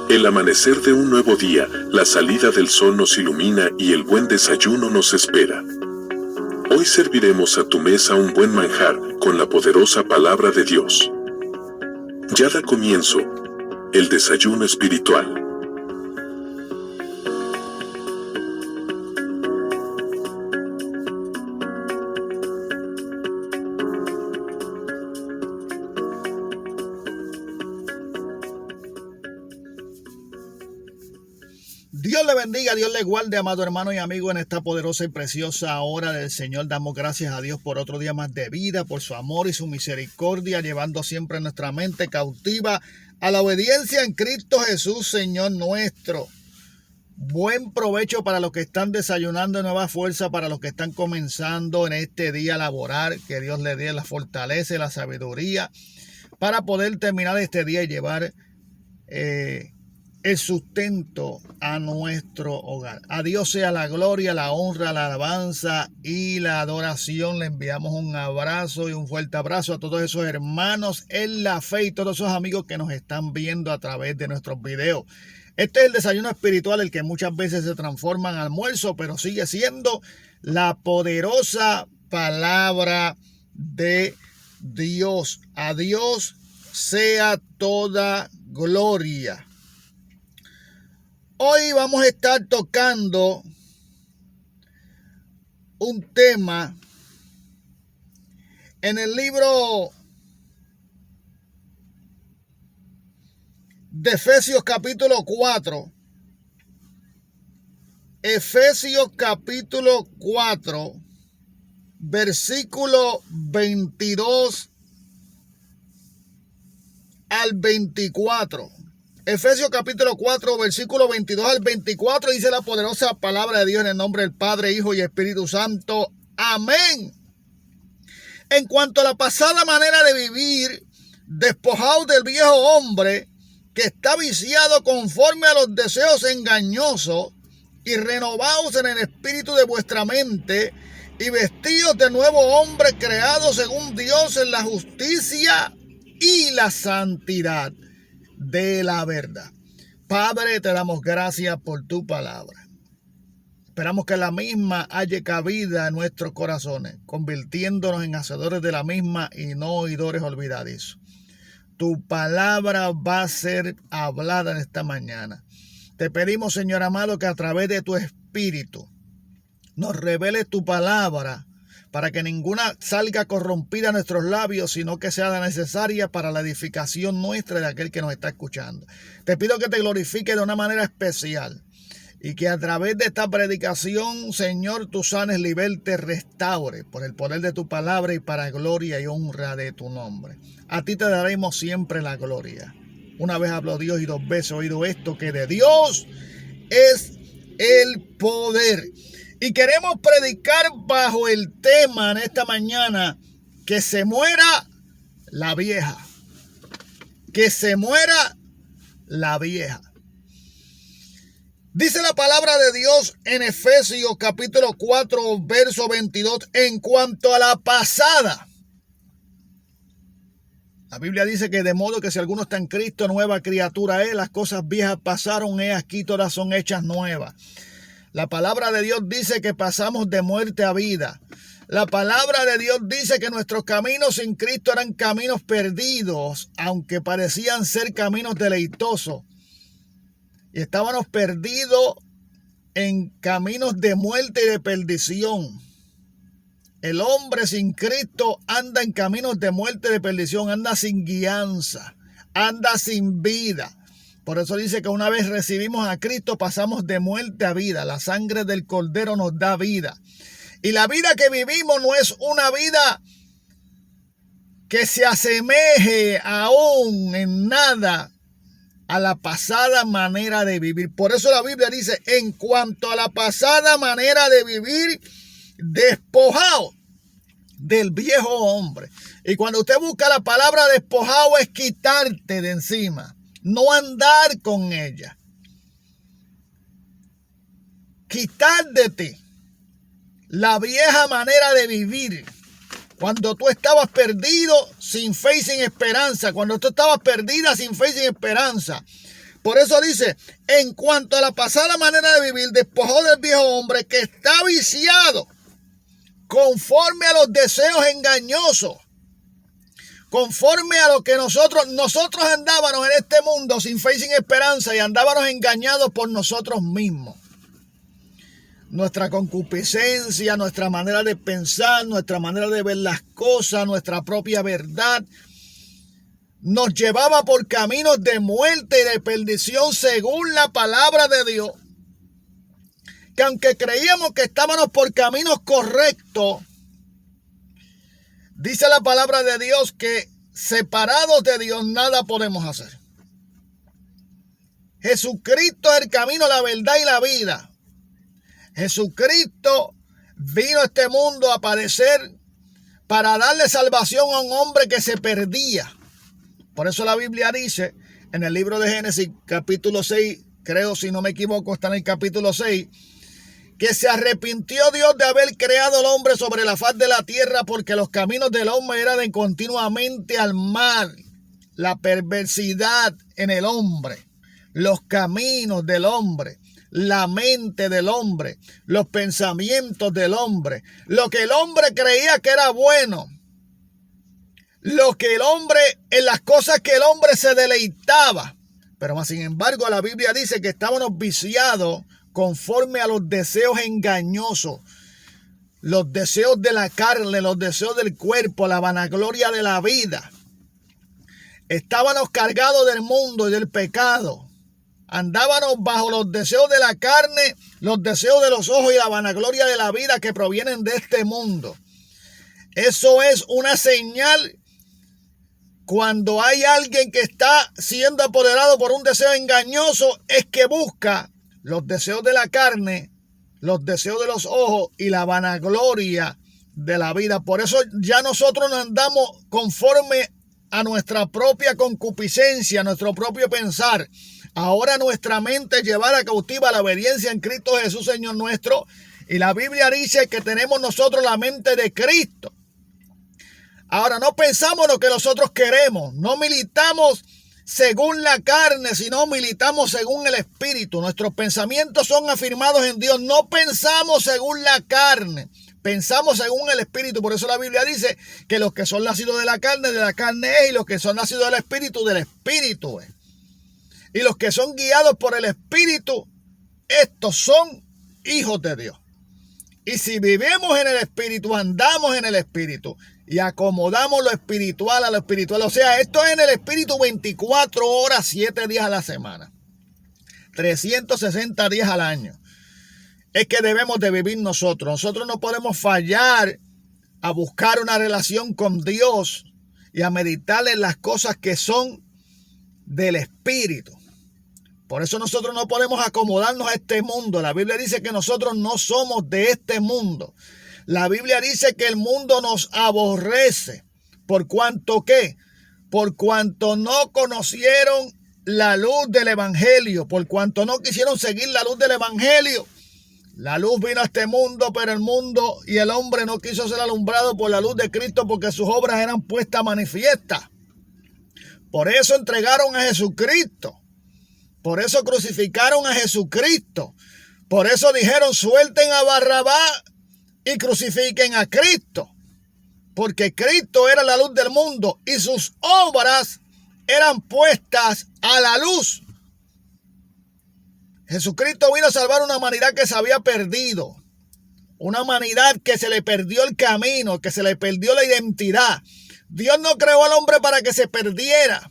El amanecer de un nuevo día, la salida del sol nos ilumina y el buen desayuno nos espera. Hoy serviremos a tu mesa un buen manjar con la poderosa palabra de Dios. Ya da comienzo el desayuno espiritual. Dios le bendiga, Dios le guarde, amado hermano y amigo, en esta poderosa y preciosa hora del Señor. Damos gracias a Dios por otro día más de vida, por su amor y su misericordia, llevando siempre nuestra mente cautiva a la obediencia en Cristo Jesús, Señor nuestro. Buen provecho para los que están desayunando, nueva fuerza para los que están comenzando en este día a laborar. Que Dios le dé la fortaleza y la sabiduría para poder terminar este día y llevar el sustento a nuestro hogar. A Dios sea la gloria, la honra, la alabanza y la adoración. Le enviamos un abrazo y un fuerte abrazo a todos esos hermanos en la fe y todos esos amigos que nos están viendo a través de nuestros videos. Este es el desayuno espiritual, el que muchas veces se transforma en almuerzo, pero sigue siendo la poderosa palabra de Dios. A Dios sea toda gloria. Hoy vamos a estar tocando un tema en el libro de Efesios capítulo 4. Efesios capítulo 4, versículo 22 al 24. Efesios capítulo 4, versículo 22 al 24, dice la poderosa palabra de Dios en el nombre del Padre, Hijo y Espíritu Santo. Amén. En cuanto a la pasada manera de vivir, despojaos del viejo hombre que está viciado conforme a los deseos engañosos y renovaos en el espíritu de vuestra mente y vestidos de nuevo hombre creado según Dios en la justicia y la santidad de la verdad. Padre, te damos gracias por tu palabra. Esperamos que la misma haya cabida en nuestros corazones, convirtiéndonos en hacedores de la misma y no oidores olvidadizos. Tu palabra va a ser hablada en esta mañana. Te pedimos, Señor amado, que a través de tu espíritu nos revele tu palabra, para que ninguna salga corrompida a nuestros labios, sino que sea la necesaria para la edificación nuestra de aquel que nos está escuchando. Te pido que te glorifique de una manera especial y que a través de esta predicación, Señor, tú sanes, libertes, restaures por el poder de tu palabra y para gloria y honra de tu nombre. A ti te daremos siempre la gloria. Una vez habló Dios y dos veces he oído esto, que de Dios es el poder. Y queremos predicar bajo el tema en esta mañana: que se muera la vieja. Que se muera la vieja. Dice la palabra de Dios en Efesios capítulo 4, verso 22, en cuanto a la pasada. La Biblia dice que de modo que si alguno está en Cristo, nueva criatura es, las cosas viejas pasaron, he aquí todas son hechas nuevas. La palabra de Dios dice que pasamos de muerte a vida. La palabra de Dios dice que nuestros caminos sin Cristo eran caminos perdidos, aunque parecían ser caminos deleitosos. Y estábamos perdidos en caminos de muerte y de perdición. El hombre sin Cristo anda en caminos de muerte y de perdición, anda sin guianza, anda sin vida. Por eso dice que una vez recibimos a Cristo pasamos de muerte a vida. La sangre del Cordero nos da vida. Y la vida que vivimos no es una vida que se asemeje aún en nada a la pasada manera de vivir. Por eso la Biblia dice, en cuanto a la pasada manera de vivir, despojado del viejo hombre. Y cuando usted busca la palabra despojado es quitarte de encima. No andar con ella. Quitar de ti la vieja manera de vivir. Cuando tú estabas perdido, sin fe y sin esperanza. Cuando tú estabas perdida, sin fe y sin esperanza. Por eso dice, en cuanto a la pasada manera de vivir, despojó del viejo hombre que está viciado conforme a los deseos engañosos, conforme a lo que nosotros andábamos en este mundo sin fe y sin esperanza y andábamos engañados por nosotros mismos. Nuestra concupiscencia, nuestra manera de pensar, nuestra manera de ver las cosas, nuestra propia verdad, nos llevaba por caminos de muerte y de perdición según la palabra de Dios. Que aunque creíamos que estábamos por caminos correctos, dice la palabra de Dios que separados de Dios nada podemos hacer. Jesucristo es el camino, la verdad y la vida. Jesucristo vino a este mundo a padecer para darle salvación a un hombre que se perdía. Por eso la Biblia dice en el libro de Génesis capítulo 6, creo si no me equivoco está en el capítulo 6, que se arrepintió Dios de haber creado al hombre sobre la faz de la tierra porque los caminos del hombre eran continuamente al mal. La perversidad en el hombre, los caminos del hombre, la mente del hombre, los pensamientos del hombre, lo que el hombre creía que era bueno, lo que el hombre, en las cosas que el hombre se deleitaba. Pero más sin embargo la Biblia dice que estábamos viciados conforme a los deseos engañosos, los deseos de la carne, los deseos del cuerpo, la vanagloria de la vida. Estábamos cargados del mundo y del pecado. Andábamos bajo los deseos de la carne, los deseos de los ojos y la vanagloria de la vida que provienen de este mundo. Eso es una señal cuando hay alguien que está siendo apoderado por un deseo engañoso, es que busca los deseos de la carne, los deseos de los ojos y la vanagloria de la vida. Por eso ya nosotros no andamos conforme a nuestra propia concupiscencia, nuestro propio pensar. Ahora nuestra mente es llevada cautiva a la obediencia en Cristo Jesús, Señor nuestro. Y la Biblia dice que tenemos nosotros la mente de Cristo. Ahora no pensamos lo que nosotros queremos, no militamos según la carne, sino militamos según el Espíritu. Nuestros pensamientos son afirmados en Dios, no pensamos según la carne, pensamos según el Espíritu. Por eso la Biblia dice que los que son nacidos de la carne es, y los que son nacidos del Espíritu es. Y los que son guiados por el Espíritu, estos son hijos de Dios. Y si vivimos en el Espíritu, andamos en el Espíritu y acomodamos lo espiritual a lo espiritual. O sea, esto es en el Espíritu 24 horas, 7 días a la semana, 360 días al año. Es que debemos de vivir nosotros. Nosotros no podemos fallar a buscar una relación con Dios y a meditar en las cosas que son del Espíritu. Por eso nosotros no podemos acomodarnos a este mundo. La Biblia dice que nosotros no somos de este mundo. La Biblia dice que el mundo nos aborrece. ¿Por cuanto qué? Por cuanto no conocieron la luz del Evangelio. Por cuanto no quisieron seguir la luz del Evangelio. La luz vino a este mundo, pero el mundo y el hombre no quiso ser alumbrado por la luz de Cristo porque sus obras eran puestas manifiestas. Por eso entregaron a Jesucristo. Por eso crucificaron a Jesucristo. Por eso dijeron suelten a Barrabás y crucifiquen a Cristo. Porque Cristo era la luz del mundo y sus obras eran puestas a la luz. Jesucristo vino a salvar una humanidad que se había perdido. Una humanidad que se le perdió el camino, que se le perdió la identidad. Dios no creó al hombre para que se perdiera.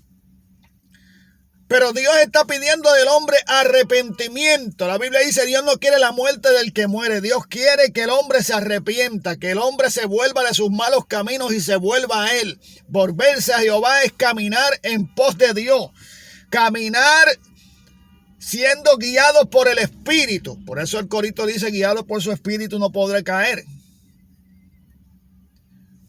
Pero Dios está pidiendo del hombre arrepentimiento. La Biblia dice, Dios no quiere la muerte del que muere. Dios quiere que el hombre se arrepienta, que el hombre se vuelva de sus malos caminos y se vuelva a Él. Volverse a Jehová es caminar en pos de Dios. Caminar siendo guiados por el Espíritu. Por eso el corito dice, guiados por su Espíritu no podré caer.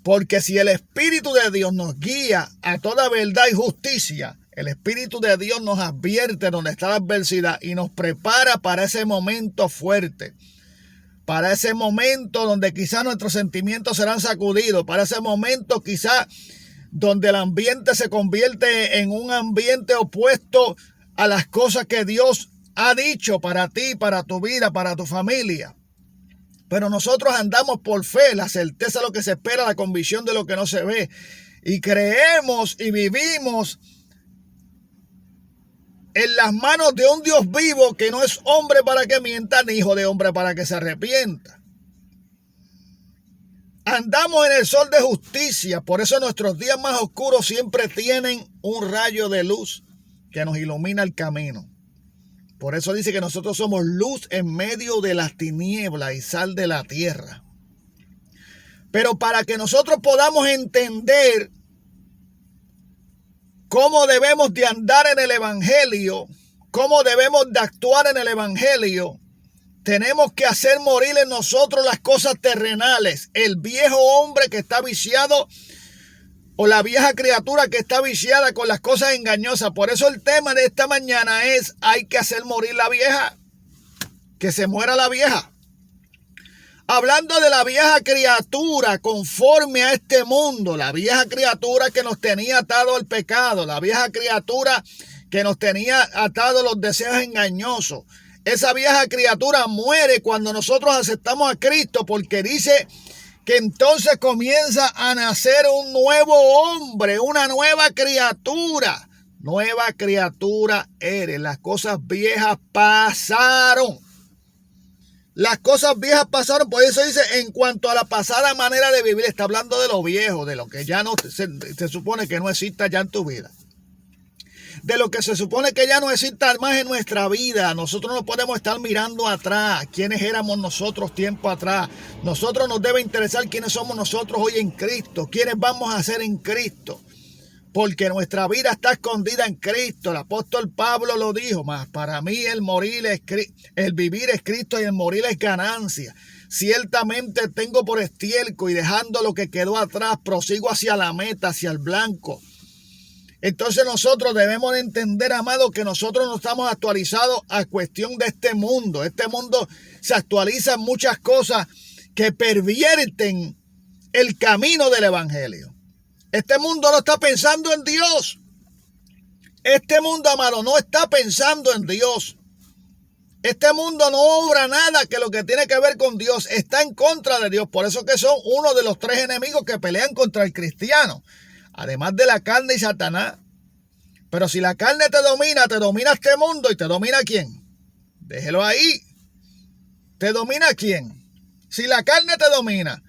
Porque si el Espíritu de Dios nos guía a toda verdad y justicia, el Espíritu de Dios nos advierte donde está la adversidad y nos prepara para ese momento fuerte, para ese momento donde quizás nuestros sentimientos serán sacudidos, para ese momento quizás donde el ambiente se convierte en un ambiente opuesto a las cosas que Dios ha dicho para ti, para tu vida, para tu familia. Pero nosotros andamos por fe, la certeza de lo que se espera, la convicción de lo que no se ve. Y creemos y vivimos en las manos de un Dios vivo que no es hombre para que mienta, ni hijo de hombre para que se arrepienta. Andamos en el sol de justicia, por eso nuestros días más oscuros siempre tienen un rayo de luz que nos ilumina el camino. Por eso dice que nosotros somos luz en medio de las tinieblas y sal de la tierra. Pero para que nosotros podamos entender cómo debemos de andar en el evangelio, cómo debemos de actuar en el evangelio, tenemos que hacer morir en nosotros las cosas terrenales, el viejo hombre que está viciado o la vieja criatura que está viciada con las cosas engañosas. Por eso el tema de esta mañana es: hay que hacer morir la vieja, que se muera la vieja. Hablando de la vieja criatura conforme a este mundo, la vieja criatura que nos tenía atado al pecado, la vieja criatura que nos tenía atado a los deseos engañosos. Esa vieja criatura muere cuando nosotros aceptamos a Cristo, porque dice que entonces comienza a nacer un nuevo hombre, una nueva criatura. Nueva criatura eres. Las cosas viejas pasaron. Las cosas viejas pasaron. Por eso dice, en cuanto a la pasada manera de vivir, está hablando de lo viejo, de lo que ya no se supone que no exista ya en tu vida. De lo que se supone que ya no exista más en nuestra vida. Nosotros no podemos estar mirando atrás. ¿Quiénes éramos nosotros tiempo atrás? Nosotros nos debe interesar quiénes somos nosotros hoy en Cristo. ¿Quiénes vamos a ser en Cristo? Porque nuestra vida está escondida en Cristo. El apóstol Pablo lo dijo: mas para mí el vivir es Cristo y el morir es ganancia. Ciertamente tengo por estiércol y dejando lo que quedó atrás, prosigo hacia la meta, hacia el blanco. Entonces nosotros debemos de entender, amado, que nosotros no estamos actualizados a cuestión de este mundo. Este mundo se actualiza en muchas cosas que pervierten el camino del evangelio. Este mundo no está pensando en Dios. Este mundo, amado, no está pensando en Dios. Este mundo no obra nada que lo que tiene que ver con Dios. Está en contra de Dios. Por eso que son uno de los tres enemigos que pelean contra el cristiano. Además de la carne y Satanás. Pero si la carne te domina este mundo. ¿Y te domina quién? Déjelo ahí. ¿Te domina quién? Si la carne te domina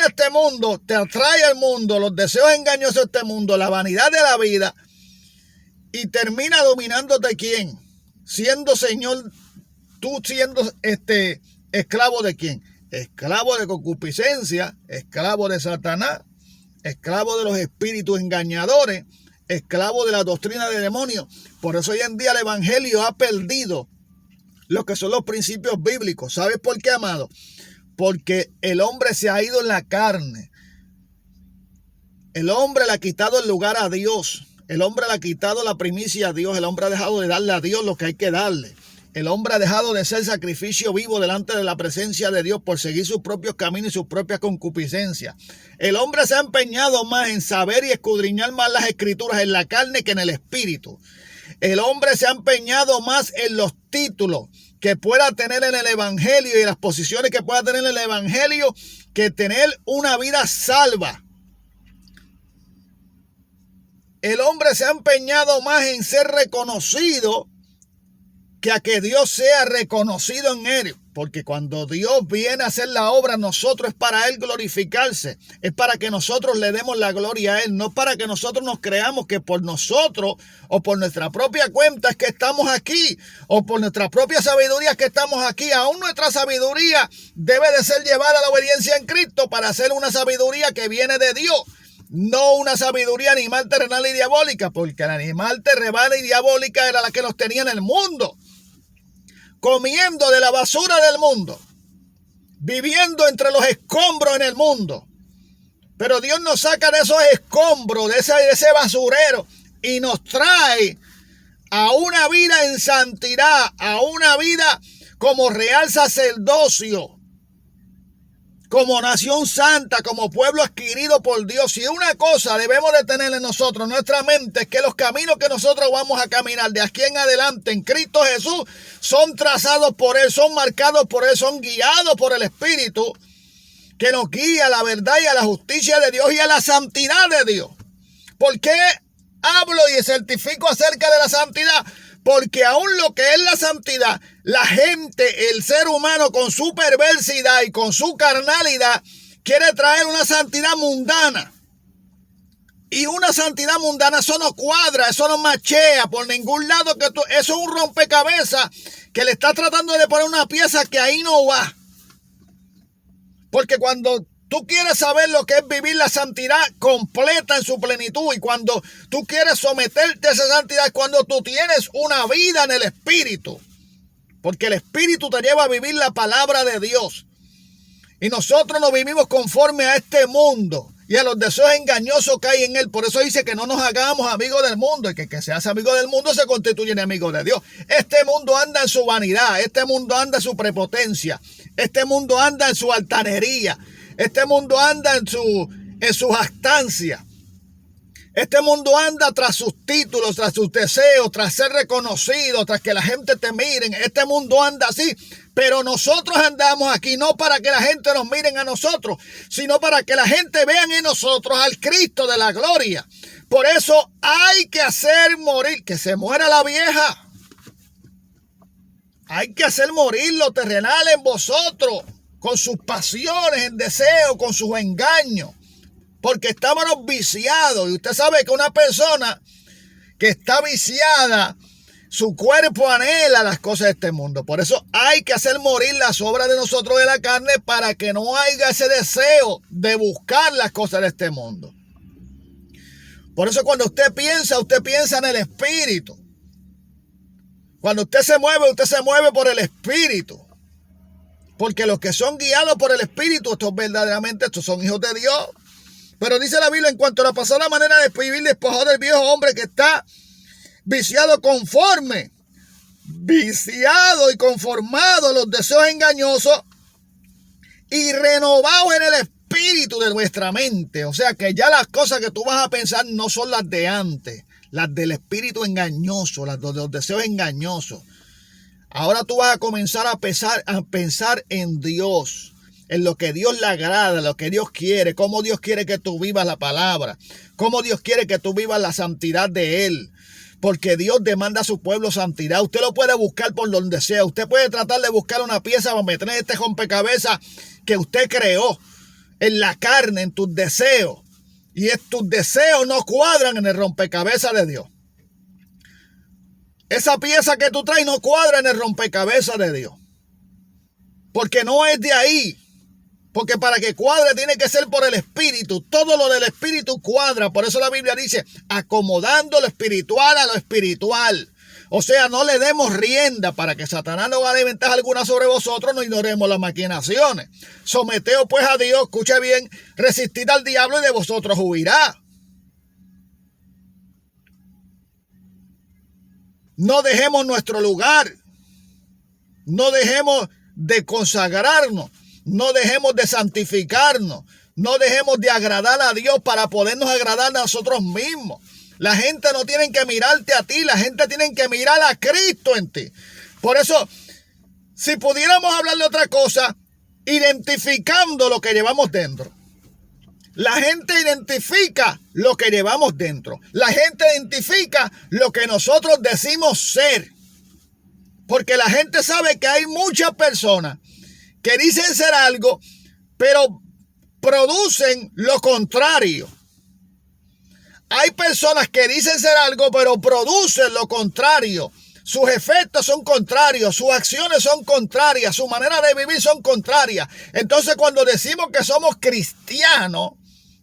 este mundo, te atrae al mundo, los deseos engañosos de este mundo, la vanidad de la vida, y termina dominándote quién, siendo señor, tú siendo esclavo de quién, esclavo de concupiscencia, esclavo de Satanás, esclavo de los espíritus engañadores, esclavo de la doctrina de demonios. Por eso hoy en día el evangelio ha perdido lo que son los principios bíblicos. ¿Sabes por qué, amado? Porque el hombre se ha ido en la carne. El hombre le ha quitado el lugar a Dios. El hombre le ha quitado la primicia a Dios. El hombre ha dejado de darle a Dios lo que hay que darle. El hombre ha dejado de ser sacrificio vivo delante de la presencia de Dios por seguir sus propios caminos y sus propias concupiscencias. El hombre se ha empeñado más en saber y escudriñar más las escrituras en la carne que en el espíritu. El hombre se ha empeñado más en los títulos que pueda tener en el evangelio y las posiciones que pueda tener en el evangelio que tener una vida salva. El hombre se ha empeñado más en ser reconocido que a que Dios sea reconocido en él. Porque cuando Dios viene a hacer la obra, nosotros es para él glorificarse. Es para que nosotros le demos la gloria a él. No para que nosotros nos creamos que por nosotros o por nuestra propia cuenta es que estamos aquí. O por nuestra propia sabiduría es que estamos aquí. Aún nuestra sabiduría debe de ser llevada a la obediencia en Cristo para hacer una sabiduría que viene de Dios. No una sabiduría animal, terrenal y diabólica. Porque el animal terrenal y diabólica era la que nos tenía en el mundo. Comiendo de la basura del mundo, viviendo entre los escombros en el mundo. Pero Dios nos saca de esos escombros, de ese basurero, y nos trae a una vida en santidad, a una vida como real sacerdocio, como nación santa, como pueblo adquirido por Dios. Y una cosa debemos de tener en nosotros, nuestra mente, es que los caminos que nosotros vamos a caminar de aquí en adelante en Cristo Jesús son trazados por Él, son marcados por Él, son guiados por el Espíritu que nos guía a la verdad y a la justicia de Dios y a la santidad de Dios. ¿Por qué hablo y certifico acerca de la santidad? Porque aún lo que es la santidad, la gente, el ser humano con su perversidad y con su carnalidad, quiere traer una santidad mundana. Y una santidad mundana, eso no cuadra, eso no machea por ningún lado. Eso es un rompecabezas que le está tratando de poner una pieza que ahí no va. Porque cuando tú quieres saber lo que es vivir la santidad completa en su plenitud, y cuando tú quieres someterte a esa santidad, es cuando tú tienes una vida en el Espíritu. Porque el Espíritu te lleva a vivir la palabra de Dios. Y nosotros no vivimos conforme a este mundo y a los deseos engañosos que hay en él. Por eso dice que no nos hagamos amigos del mundo. Y que se hace amigo del mundo se constituye enemigo de Dios. Este mundo anda en su vanidad. Este mundo anda en su prepotencia. Este mundo anda en su altanería. Este mundo anda en su jactancia. Este mundo anda tras sus títulos, tras sus deseos, tras ser reconocido, tras que la gente te miren. Este mundo anda así. Pero nosotros andamos aquí no para que la gente nos miren a nosotros, sino para que la gente vean en nosotros al Cristo de la gloria. Por eso hay que hacer morir, que se muera la vieja. Hay que hacer morir lo terrenal en vosotros, con sus pasiones, en deseo, con sus engaños. Porque estamos viciados. Y usted sabe que una persona que está viciada, su cuerpo anhela las cosas de este mundo. Por eso hay que hacer morir las obras de nosotros de la carne para que no haya ese deseo de buscar las cosas de este mundo. Por eso cuando usted piensa en el Espíritu. Cuando usted se mueve por el Espíritu. Porque los que son guiados por el Espíritu, estos son hijos de Dios. Pero dice la Biblia, en cuanto a la pasada manera de vivir, despojado del viejo hombre que está viciado y conformado a los deseos engañosos y renovado en el espíritu de nuestra mente. O sea que ya las cosas que tú vas a pensar no son las de antes, las del espíritu engañoso, las de los deseos engañosos. Ahora tú vas a comenzar a pensar en Dios, en lo que Dios le agrada, lo que Dios quiere, cómo Dios quiere que tú vivas la palabra, cómo Dios quiere que tú vivas la santidad de Él. Porque Dios demanda a su pueblo santidad. Usted lo puede buscar por donde sea. Usted puede tratar de buscar una pieza para meter en este rompecabezas que usted creó en la carne, en tus deseos. Y tus deseos no cuadran en el rompecabezas de Dios. Esa pieza que tú traes no cuadra en el rompecabezas de Dios. Porque no es de ahí. Porque para que cuadre tiene que ser por el Espíritu. Todo lo del Espíritu cuadra. Por eso la Biblia dice, acomodando lo espiritual a lo espiritual. O sea, no le demos rienda para que Satanás no gane ventaja alguna sobre vosotros, no ignoremos las maquinaciones. Someteos pues a Dios, escuche bien, resistid al diablo y de vosotros huirá. No dejemos nuestro lugar. No dejemos de consagrarnos. No dejemos de santificarnos. No dejemos de agradar a Dios para podernos agradar a nosotros mismos. La gente no tiene que mirarte a ti. La gente tiene que mirar a Cristo en ti. Por eso, si pudiéramos hablar de otra cosa, identificando lo que llevamos dentro. La gente identifica lo que llevamos dentro. La gente identifica lo que nosotros decimos ser. Porque la gente sabe que hay muchas personas que dicen ser algo, pero producen lo contrario. Hay personas que dicen ser algo, pero producen lo contrario. Sus efectos son contrarios, sus acciones son contrarias, su manera de vivir son contrarias. Entonces, cuando decimos que somos cristianos,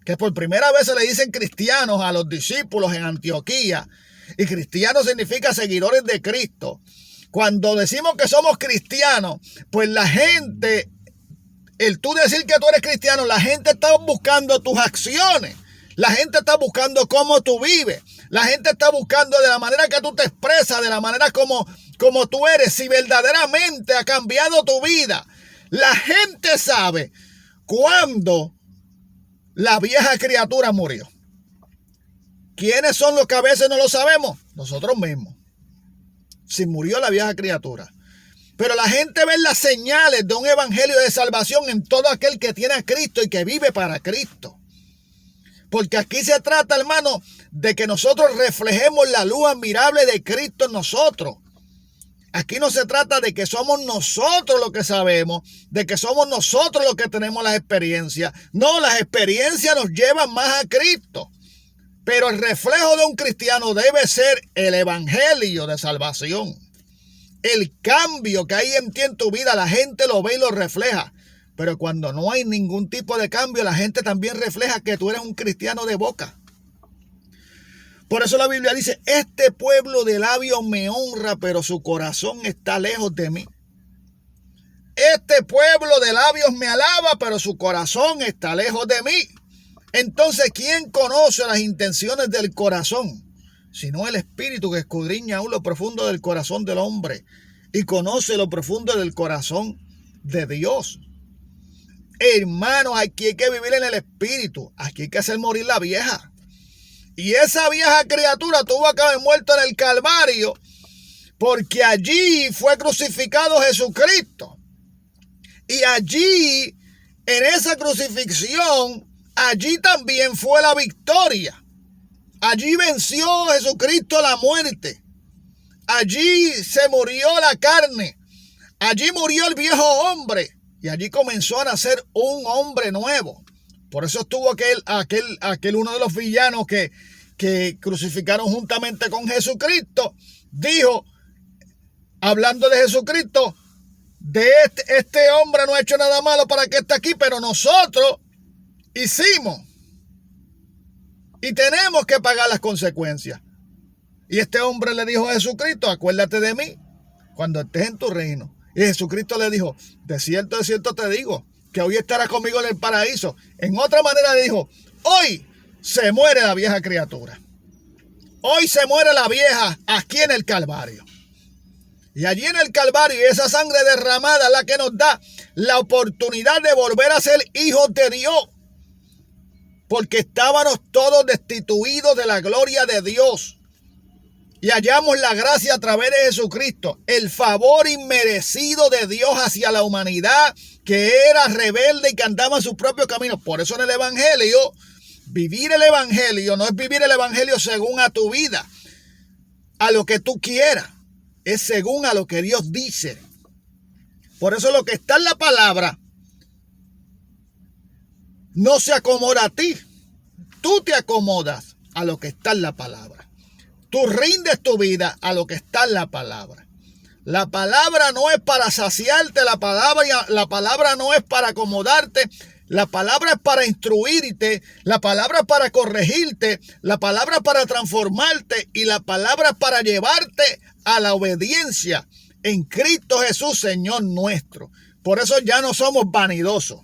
que por primera vez se le dicen cristianos a los discípulos en Antioquía, y cristiano significa seguidores de Cristo. Cuando decimos que somos cristianos, pues la gente, el tú decir que tú eres cristiano, la gente está buscando tus acciones. La gente está buscando cómo tú vives. La gente está buscando de la manera que tú te expresas, de la manera como tú eres, si verdaderamente ha cambiado tu vida. La gente sabe cuando la vieja criatura murió. ¿Quiénes son los que a veces no lo sabemos? Nosotros mismos. Si murió la vieja criatura. Pero la gente ve las señales de un evangelio de salvación en todo aquel que tiene a Cristo y que vive para Cristo. Porque aquí se trata, hermano, de que nosotros reflejemos la luz admirable de Cristo en nosotros. Aquí no se trata de que somos nosotros los que sabemos, de que somos nosotros los que tenemos las experiencias. No, las experiencias nos llevan más a Cristo. Pero el reflejo de un cristiano debe ser el evangelio de salvación. El cambio que hay en ti en tu vida, la gente lo ve y lo refleja. Pero cuando no hay ningún tipo de cambio, la gente también refleja que tú eres un cristiano de boca. Por eso la Biblia dice, este pueblo de labios me honra, pero su corazón está lejos de mí. Este pueblo de labios me alaba, pero su corazón está lejos de mí. Entonces, ¿quién conoce las intenciones del corazón? Sino el Espíritu que escudriña aún lo profundo del corazón del hombre y conoce lo profundo del corazón de Dios. Hermanos, aquí hay que vivir en el Espíritu. Aquí hay que hacer morir la vieja. Y esa vieja criatura tuvo que haber muerto en el Calvario porque allí fue crucificado Jesucristo. Y allí, en esa crucifixión, allí también fue la victoria. Allí venció Jesucristo la muerte. Allí se murió la carne. Allí murió el viejo hombre. Y allí comenzó a nacer un hombre nuevo. Por eso estuvo aquel uno de los villanos que crucificaron juntamente con Jesucristo. Dijo, hablando de Jesucristo, de este hombre no ha hecho nada malo para que esté aquí, pero nosotros hicimos. Y tenemos que pagar las consecuencias. Y este hombre le dijo a Jesucristo, acuérdate de mí cuando estés en tu reino. Y Jesucristo le dijo, de cierto te digo, que hoy estarás conmigo en el paraíso. En otra manera le dijo, hoy se muere la vieja criatura. Hoy se muere la vieja aquí en el Calvario. Y allí en el Calvario, esa sangre derramada es la que nos da la oportunidad de volver a ser hijos de Dios. Porque estábamos todos destituidos de la gloria de Dios. Y hallamos la gracia a través de Jesucristo, el favor inmerecido de Dios hacia la humanidad que era rebelde y que andaba en su propio camino. Por eso en el Evangelio, vivir el Evangelio no es vivir el Evangelio según a tu vida, a lo que tú quieras, es según a lo que Dios dice. Por eso lo que está en la palabra no se acomoda a ti, tú te acomodas a lo que está en la palabra. Tú rindes tu vida a lo que está en la palabra. La palabra no es para saciarte, la palabra no es para acomodarte, la palabra es para instruirte, la palabra es para corregirte, la palabra es para transformarte y la palabra es para llevarte a la obediencia en Cristo Jesús, Señor nuestro. Por eso ya no somos vanidosos.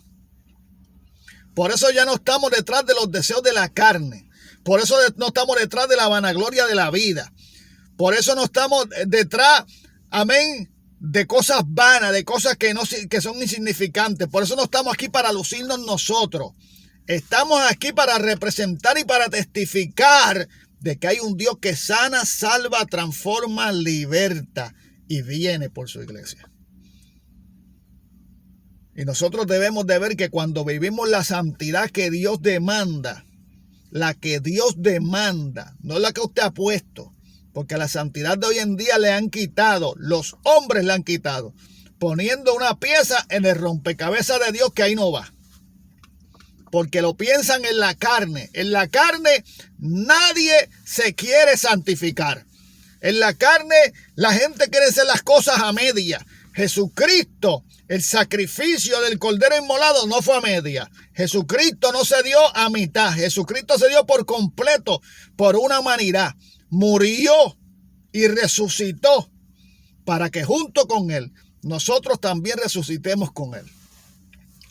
Por eso ya no estamos detrás de los deseos de la carne. Por eso no estamos detrás de la vanagloria de la vida. Por eso no estamos detrás, amén, de cosas vanas, de cosas que son insignificantes. Por eso no estamos aquí para lucirnos nosotros. Estamos aquí para representar y para testificar de que hay un Dios que sana, salva, transforma, liberta y viene por su iglesia. Y nosotros debemos de ver que cuando vivimos la santidad que Dios demanda, la que Dios demanda, no la que usted ha puesto, porque la santidad de hoy en día le han quitado, los hombres le han quitado, poniendo una pieza en el rompecabezas de Dios que ahí no va. Porque lo piensan en la carne. En la carne nadie se quiere santificar. En la carne la gente quiere hacer las cosas a media. Jesucristo, el sacrificio del Cordero Inmolado no fue a media. Jesucristo no se dio a mitad. Jesucristo se dio por completo, por una humanidad. Murió y resucitó para que junto con Él nosotros también resucitemos con Él.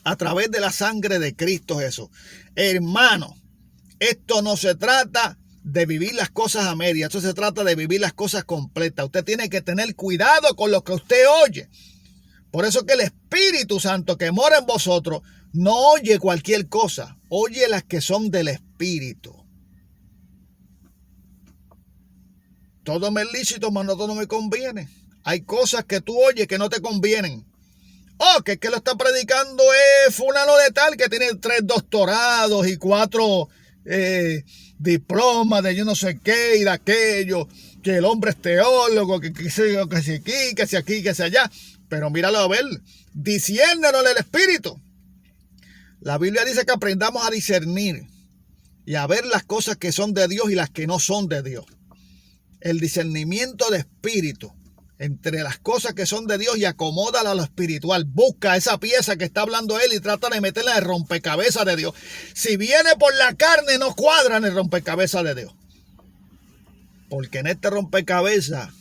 A través de la sangre de Cristo Jesús. Hermano, esto no se trata de vivir las cosas a media. Esto se trata de vivir las cosas completas. Usted tiene que tener cuidado con lo que usted oye. Por eso que el Espíritu Santo que mora en vosotros No oye cualquier cosa, oye las que son del Espíritu. Todo me es lícito, mas no todo me conviene. Hay cosas que tú oyes que no te convienen. Oh, que lo está predicando es fulano de tal que tiene 3 doctorados y 4 diplomas de yo no sé qué y de aquello, que el hombre es teólogo, que si aquí, que si aquí, que si allá. Pero míralo a ver, diciéndonos el Espíritu. La Biblia dice que aprendamos a discernir y a ver las cosas que son de Dios y las que no son de Dios. El discernimiento de espíritu entre las cosas que son de Dios y acomódala a lo espiritual. Busca esa pieza que está hablando él y trata de meterla en el rompecabezas de Dios. Si viene por la carne, no cuadra en el rompecabezas de Dios. Porque en este rompecabezas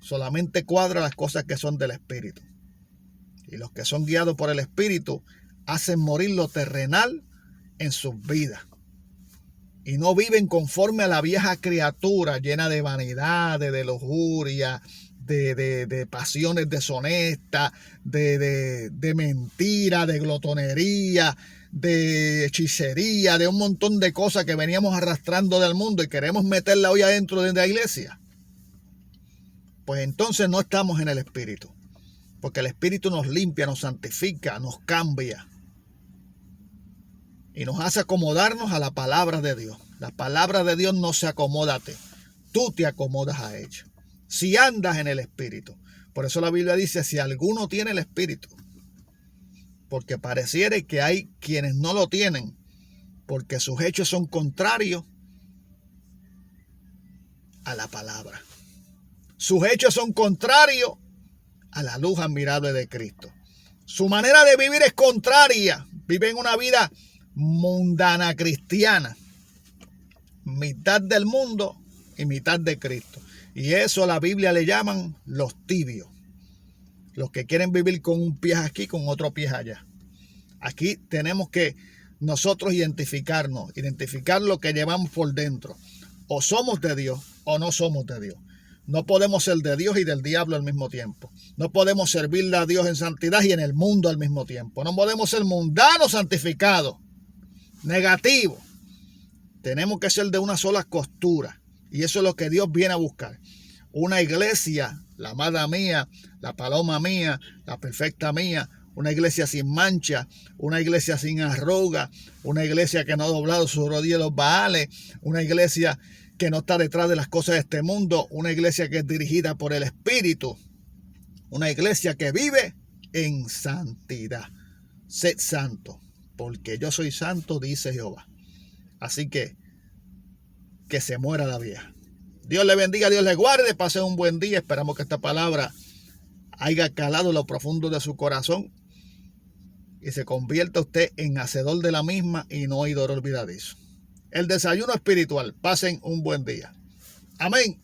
solamente cuadra las cosas que son del Espíritu. Y los que son guiados por el Espíritu hacen morir lo terrenal en sus vidas. Y no viven conforme a la vieja criatura llena de vanidad, de lujuria, de pasiones deshonestas, de mentira, de glotonería, de hechicería, de un montón de cosas que veníamos arrastrando del mundo y queremos meterla hoy adentro de la iglesia. Pues entonces no estamos en el Espíritu. Porque el Espíritu nos limpia, nos santifica, nos cambia. Y nos hace acomodarnos a la palabra de Dios. La palabra de Dios no se acomoda a ti. Tú te acomodas a ella. Si andas en el Espíritu. Por eso la Biblia dice, si alguno tiene el Espíritu. Porque pareciera que hay quienes no lo tienen. Porque sus hechos son contrarios a la palabra. Sus hechos son contrarios a la luz admirable de Cristo. Su manera de vivir es contraria. Viven una vida mundana cristiana, mitad del mundo y mitad de Cristo, y eso a la Biblia le llaman los tibios, los que quieren vivir con un pie aquí, con otro pie allá. Aquí tenemos que nosotros identificar lo que llevamos por dentro, o somos de Dios o no somos de Dios. No podemos ser de Dios y del diablo al mismo tiempo. No podemos servirle a Dios en santidad y en el mundo al mismo tiempo. No podemos ser mundanos santificados. Negativo. Tenemos que ser de una sola costura. Y eso es lo que Dios viene a buscar. Una iglesia, la amada mía, la paloma mía, la perfecta mía. Una iglesia sin mancha. Una iglesia sin arruga. Una iglesia que no ha doblado sus rodillas los baales. Una iglesia que no está detrás de las cosas de este mundo. Una iglesia que es dirigida por el Espíritu. Una iglesia que vive en santidad. Sed santo, porque yo soy santo, dice Jehová. Así que se muera la vieja. Dios le bendiga, Dios le guarde, pase un buen día. Esperamos que esta palabra haya calado en lo profundo de su corazón y se convierta usted en hacedor de la misma y no oidor olvidadizo. El desayuno espiritual. Pasen un buen día. Amén.